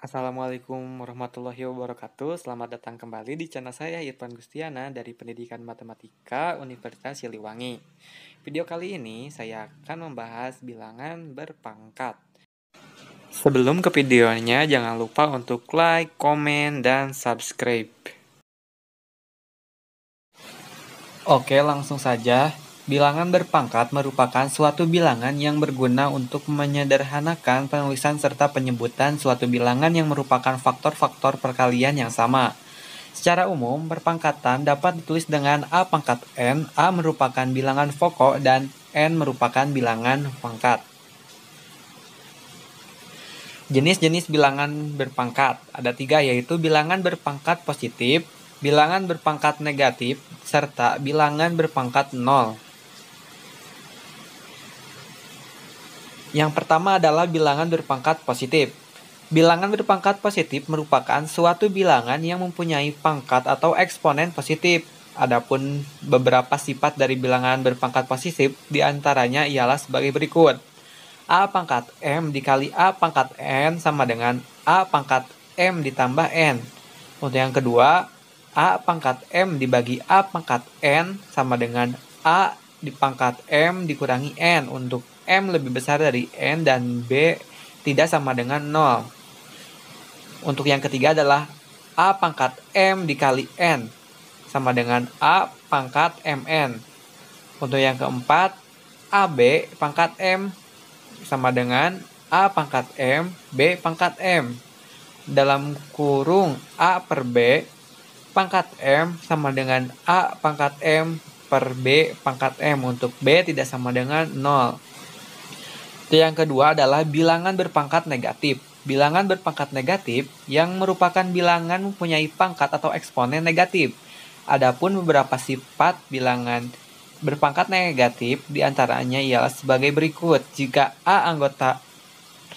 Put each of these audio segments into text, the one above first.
Assalamualaikum warahmatullahi wabarakatuh. Selamat datang kembali di channel saya Irfan Gustiana dari Pendidikan Matematika Universitas Siliwangi. Video kali ini saya akan membahas bilangan berpangkat. Sebelum ke videonya, jangan lupa untuk like, komen, dan subscribe. Oke, langsung saja. Bilangan berpangkat merupakan suatu bilangan yang berguna untuk menyederhanakan penulisan serta penyebutan suatu bilangan yang merupakan faktor-faktor perkalian yang sama. Secara umum, berpangkatan dapat ditulis dengan A pangkat N. A merupakan bilangan pokok dan N merupakan bilangan pangkat. Jenis-jenis bilangan berpangkat ada 3, yaitu bilangan berpangkat positif, bilangan berpangkat negatif, serta bilangan berpangkat 0. Yang pertama adalah bilangan berpangkat positif. Bilangan berpangkat positif merupakan suatu bilangan yang mempunyai pangkat atau eksponen positif. Adapun beberapa sifat dari bilangan berpangkat positif diantaranya ialah sebagai berikut. A pangkat M dikali A pangkat N sama dengan A pangkat M ditambah N. Untuk yang kedua, A pangkat M dibagi A pangkat N sama dengan A di pangkat M dikurangi N. Untuk M lebih besar dari N dan B tidak sama dengan 0. Untuk yang ketiga adalah A pangkat M dikali N sama dengan A pangkat MN. Untuk yang keempat, AB pangkat M sama dengan A pangkat M, B pangkat M. Dalam kurung A per B, pangkat M sama dengan A pangkat M per B pangkat M. Untuk B tidak sama dengan 0. Yang kedua adalah bilangan berpangkat negatif. Bilangan berpangkat negatif yang merupakan bilangan mempunyai pangkat atau eksponen negatif. Adapun beberapa sifat bilangan berpangkat negatif diantaranya ialah sebagai berikut. Jika A anggota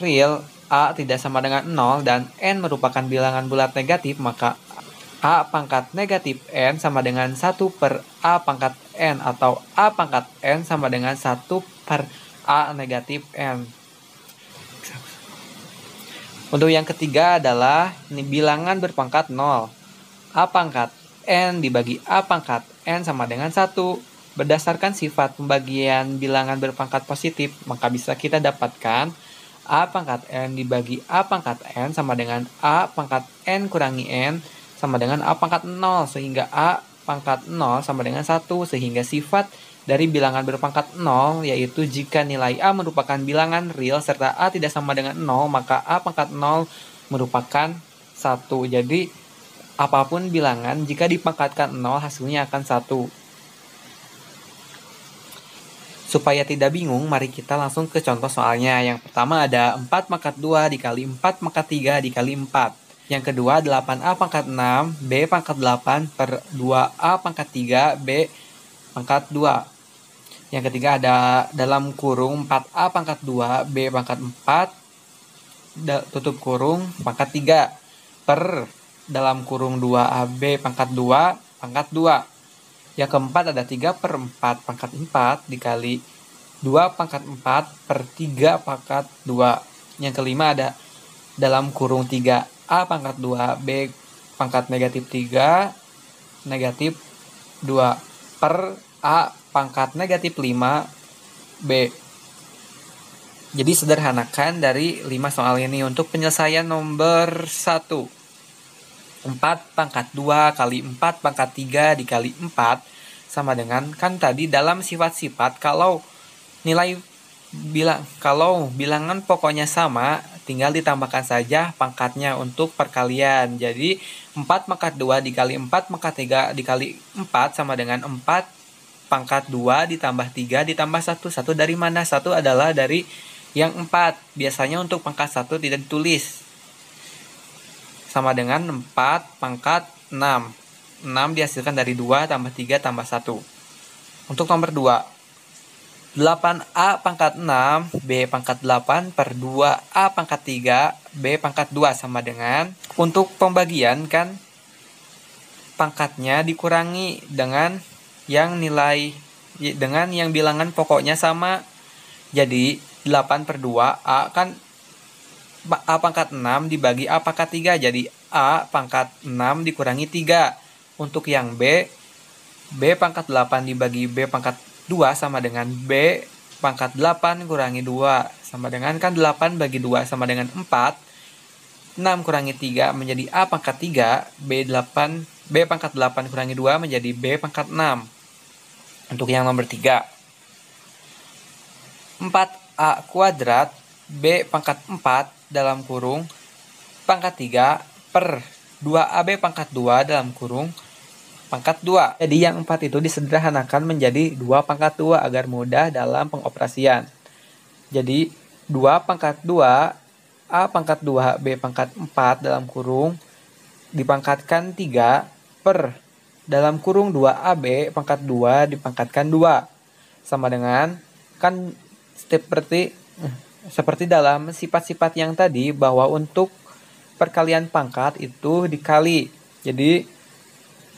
real, A tidak sama dengan 0 dan N merupakan bilangan bulat negatif, maka A pangkat negatif N sama dengan 1 per A pangkat N atau A pangkat N sama dengan 1 per A negatif N. Untuk yang ketiga adalah bilangan berpangkat 0. A pangkat N dibagi A pangkat N sama dengan 1. Berdasarkan sifat pembagian bilangan berpangkat positif, maka bisa kita dapatkan A pangkat N dibagi A pangkat N sama dengan A pangkat N kurangi N sama dengan A pangkat 0, sehingga A pangkat 0 sama dengan 1, sehingga sifat dari bilangan berpangkat 0 yaitu jika nilai A merupakan bilangan real serta A tidak sama dengan 0, maka A pangkat 0 merupakan 1. Jadi apapun bilangan jika dipangkatkan 0 hasilnya akan 1. Supaya tidak bingung, mari kita langsung ke contoh soalnya. Yang pertama ada 4 pangkat 2 dikali 4 pangkat 3 dikali 4. Yang kedua 8A pangkat 6 B pangkat 8 per 2A pangkat 3 B pangkat 2. Yang ketiga ada dalam kurung 4A pangkat 2 B pangkat 4 tutup kurung pangkat 3 per dalam kurung 2AB pangkat 2 pangkat 2. Yang keempat ada 3 per 4 pangkat 4 dikali 2 pangkat 4 per 3 pangkat 2. Yang kelima ada dalam kurung 3A pangkat 2 B pangkat negatif 3 negatif 2 per A pangkat negatif 5 B. Jadi sederhanakan dari 5 soal ini. Untuk penyelesaian nomor 1, 4 pangkat 2 kali 4 pangkat 3 dikali 4 sama dengan, kan tadi dalam sifat-sifat kalau bilangan pokoknya sama, tinggal ditambahkan saja pangkatnya untuk perkalian. Jadi 4 pangkat 2 dikali 4 pangkat 3 dikali 4 sama dengan 4 pangkat 2 ditambah 3 ditambah 1. 1 dari mana? 1 adalah dari yang 4. Biasanya untuk pangkat 1 tidak ditulis. Sama dengan 4 pangkat 6. 6 dihasilkan dari 2 tambah 3 tambah 1. Untuk nomor 2, 8A pangkat 6 B pangkat 8 per 2A pangkat 3 B pangkat 2 sama dengan, untuk pembagian kan pangkatnya dikurangi dengan yang bilangan pokoknya sama. Jadi 8 per 2 A kan A pangkat 6 dibagi A pangkat 3. Jadi A pangkat 6 dikurangi 3. Untuk yang B pangkat 8 dibagi B pangkat 2 sama dengan B pangkat 8 kurangi 2. Sama dengan kan 8 bagi 2 sama dengan 4. 6 kurangi 3 menjadi A pangkat 3. B pangkat 8 kurangi 2 menjadi B pangkat 6. Untuk yang nomor 3. 4A kuadrat B pangkat 4 dalam kurung pangkat 3 per 2AB pangkat 2 dalam kurung pangkat 2. Jadi yang 4 itu disederhanakan menjadi 2 pangkat 2 agar mudah dalam pengoperasian. Jadi 2 pangkat 2 A pangkat 2 B pangkat 4 dalam kurung dipangkatkan 3 per dalam kurung 2AB pangkat 2 dipangkatkan 2. Sama dengan kan seperti dalam sifat-sifat yang tadi bahwa untuk perkalian pangkat itu dikali. Jadi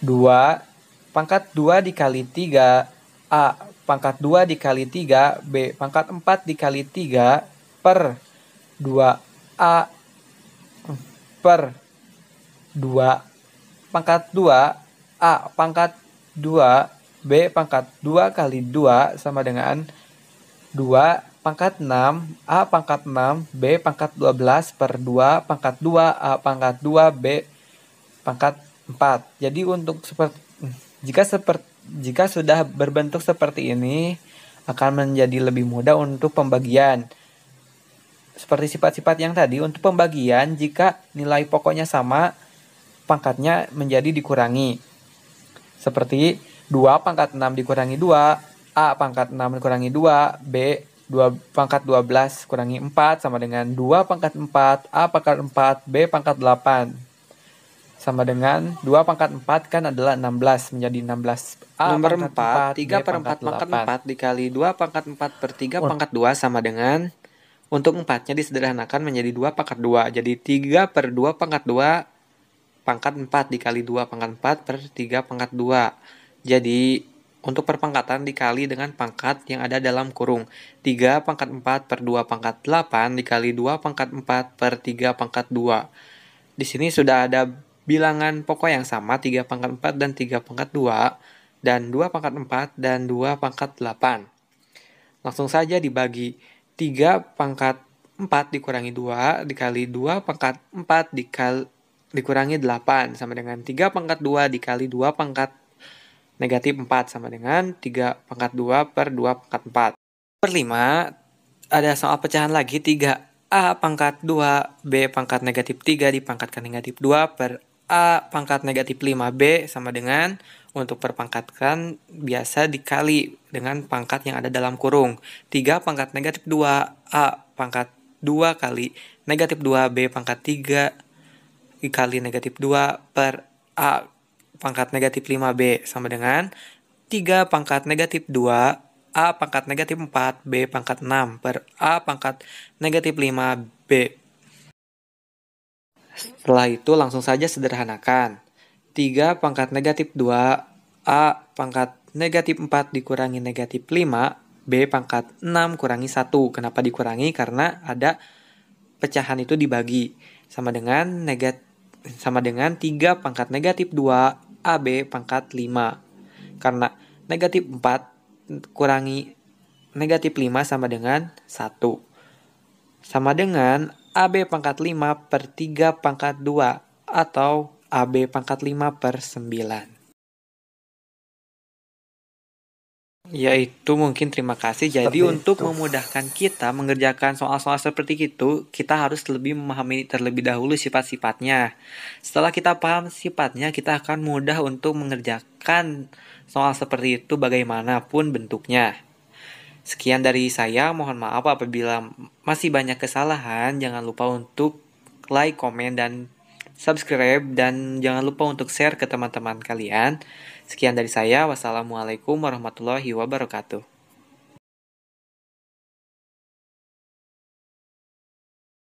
2 pangkat 2 dikali 3 A pangkat 2 dikali 3 B pangkat 4 dikali 3 per 2A per 2 pangkat 2 A pangkat 2 B pangkat 2 kali 2 sama dengan 2 pangkat 6 A pangkat 6 B pangkat 12 per 2 pangkat 2 A pangkat 2 B pangkat 4. Jadi jika sudah berbentuk seperti ini akan menjadi lebih mudah untuk pembagian. Seperti sifat-sifat yang tadi, untuk pembagian jika nilai pokoknya sama, pangkatnya menjadi dikurangi. Seperti 2 pangkat 6 dikurangi 2, A pangkat 6 dikurangi 2, B 2 pangkat 12 kurangi 4 sama dengan 2 pangkat 4, A pangkat 4, B pangkat 8. Sama dengan 2 pangkat 4 kan adalah 16, menjadi 16. A nomor 4, 3 per 4 pangkat 4 dikali 2 pangkat 4 per 3 pangkat 2 sama dengan, untuk 4-nya disederhanakan menjadi 2 pangkat 2. Jadi 3 per 2 pangkat 2 pangkat 4 dikali 2 pangkat 4 per 3 pangkat 2. Jadi untuk perpangkatan dikali dengan pangkat yang ada dalam kurung. 3 pangkat 4 per 2 pangkat 8 dikali 2 pangkat 4 per 3 pangkat 2. Di sini sudah ada bilangan pokok yang sama, 3 pangkat 4 dan 3 pangkat 2, dan 2 pangkat 4 dan 2 pangkat 8. Langsung saja dibagi 3 pangkat 4 dikurangi 2 dikali 2 pangkat 4 dikurangi 8 sama dengan 3 pangkat 2 dikali 2 pangkat negatif 4 sama dengan 3 pangkat 2 per 2 pangkat 4. Per 5 ada soal pecahan lagi, 3A pangkat 2 B pangkat negatif 3 dipangkatkan negatif 2 per A pangkat negatif 5B sama dengan, untuk perpangkatkan biasa dikali dengan pangkat yang ada dalam kurung. 3 pangkat negatif 2 A pangkat 2 kali negatif 2 B pangkat 3 dikali negatif 2 per A pangkat negatif 5B sama dengan 3 pangkat negatif 2 A pangkat negatif 4 B pangkat 6 per A pangkat negatif 5B. Setelah itu langsung saja sederhanakan. 3 pangkat negatif 2 A pangkat negatif 4 dikurangi negatif 5 B pangkat 6 kurangi 1. Kenapa dikurangi? Karena ada pecahan itu dibagi. Sama dengan 3 pangkat negatif 2 AB pangkat 5. Karena negatif 4 kurangi negatif 5 sama dengan 1. Sama dengan AB pangkat 5 per 3 pangkat 2 atau AB pangkat 5 per 9. Yaitu mungkin terima kasih. Jadi untuk memudahkan kita mengerjakan soal-soal seperti itu, kita harus lebih memahami terlebih dahulu sifat-sifatnya. Setelah kita paham sifatnya, kita akan mudah untuk mengerjakan soal seperti itu bagaimanapun bentuknya. Sekian dari saya, mohon maaf apabila masih banyak kesalahan. Jangan lupa untuk like, komen, dan subscribe, dan jangan lupa untuk share ke teman-teman kalian. Sekian dari saya, wassalamualaikum warahmatullahi wabarakatuh.